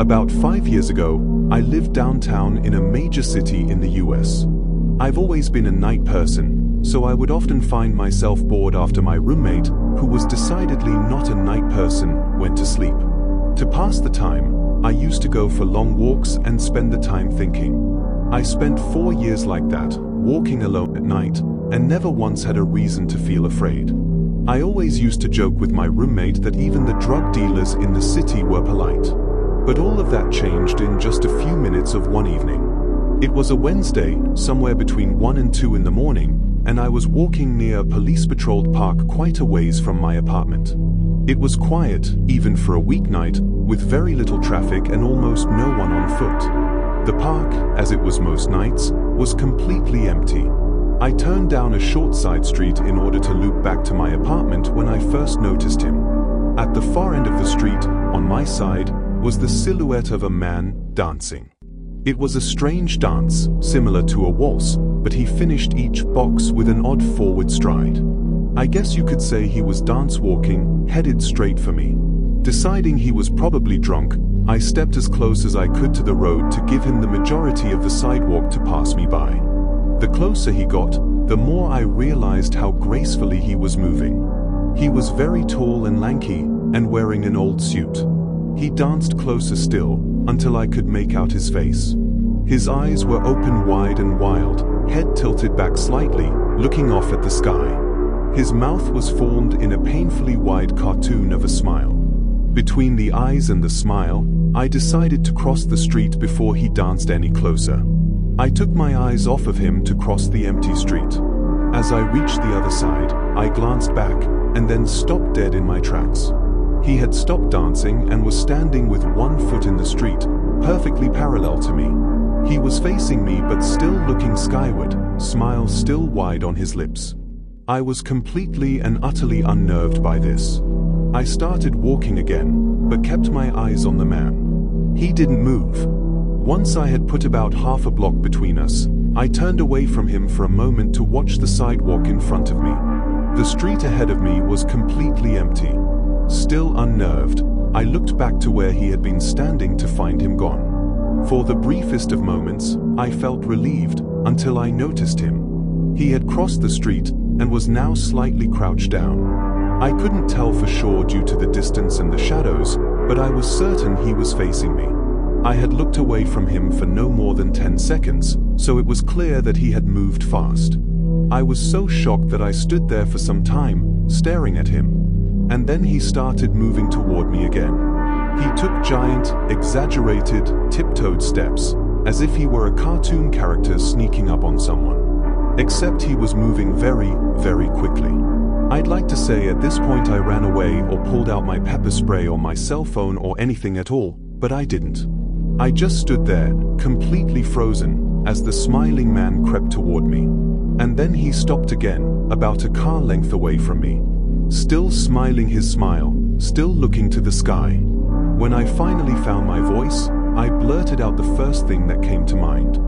About 5 years ago, I lived downtown in a major city in the US. I've always been a night person, so I would often find myself bored after my roommate, who was decidedly not a night person, went to sleep. To pass the time, I used to go for long walks and spend the time thinking. I spent 4 years like that, walking alone at night, and never once had a reason to feel afraid. I always used to joke with my roommate that even the drug dealers in the city were polite. But all of that changed in just a few minutes of one evening. It was a Wednesday, somewhere between 1 and 2 in the morning, and I was walking near a police-patrolled park quite a ways from my apartment. It was quiet, even for a weeknight, with very little traffic and almost no one on foot. The park, as it was most nights, was completely empty. I turned down a short side street in order to loop back to my apartment when I first noticed him. At the far end of the street, on my side, was the silhouette of a man dancing. It was a strange dance, similar to a waltz, but he finished each box with an odd forward stride. I guess you could say he was dance walking, headed straight for me. Deciding he was probably drunk, I stepped as close as I could to the road to give him the majority of the sidewalk to pass me by. The closer he got, the more I realized how gracefully he was moving. He was very tall and lanky, and wearing an old suit. He danced closer still, until I could make out his face. His eyes were open wide and wild, head tilted back slightly, looking off at the sky. His mouth was formed in a painfully wide cartoon of a smile. Between the eyes and the smile, I decided to cross the street before he danced any closer. I took my eyes off of him to cross the empty street. As I reached the other side, I glanced back, and then stopped dead in my tracks. He had stopped dancing and was standing with one foot in the street, perfectly parallel to me. He was facing me but still looking skyward, smile still wide on his lips. I was completely and utterly unnerved by this. I started walking again, but kept my eyes on the man. He didn't move. Once I had put about half a block between us, I turned away from him for a moment to watch the sidewalk in front of me. The street ahead of me was completely empty. Still unnerved, I looked back to where he had been standing to find him gone. For the briefest of moments, I felt relieved, until I noticed him. He had crossed the street, and was now slightly crouched down. I couldn't tell for sure due to the distance and the shadows, but I was certain he was facing me. I had looked away from him for no more than 10 seconds, so it was clear that he had moved fast. I was so shocked that I stood there for some time, staring at him. And then he started moving toward me again. He took giant, exaggerated, tiptoed steps, as if he were a cartoon character sneaking up on someone. Except he was moving very, very quickly. I'd like to say at this point I ran away or pulled out my pepper spray or my cell phone or anything at all, but I didn't. I just stood there, completely frozen, as the smiling man crept toward me. And then he stopped again, about a car length away from me. Still smiling his smile, still looking to the sky. When I finally found my voice, I blurted out the first thing that came to mind.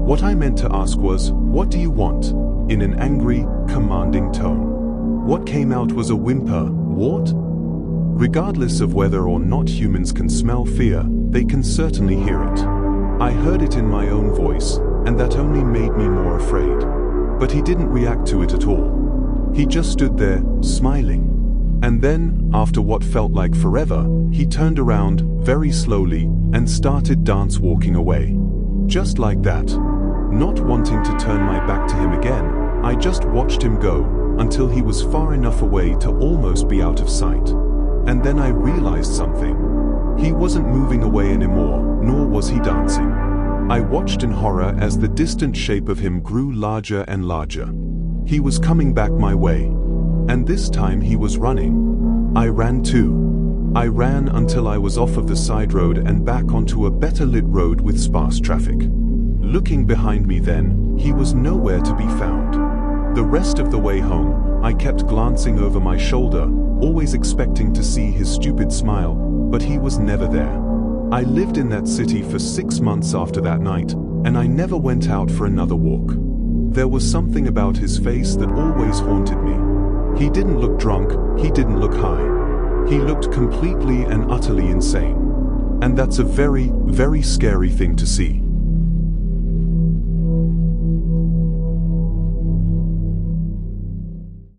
What I meant to ask was, "What do you want?" in an angry, commanding tone. What came out was a whimper, "What?" Regardless of whether or not humans can smell fear, they can certainly hear it. I heard it in my own voice, and that only made me more afraid. But he didn't react to it at all. He just stood there, smiling. And then, after what felt like forever, he turned around, very slowly, and started dance walking away. Just like that. Not wanting to turn my back to him again, I just watched him go, until he was far enough away to almost be out of sight. And then I realized something. He wasn't moving away anymore, nor was he dancing. I watched in horror as the distant shape of him grew larger and larger. He was coming back my way. And this time he was running. I ran too. I ran until I was off of the side road and back onto a better lit road with sparse traffic. Looking behind me then, he was nowhere to be found. The rest of the way home, I kept glancing over my shoulder, always expecting to see his stupid smile, but he was never there. I lived in that city for 6 months after that night, and I never went out for another walk. There was something about his face that always haunted me. He didn't look drunk, he didn't look high. He looked completely and utterly insane. And that's a very, very scary thing to see.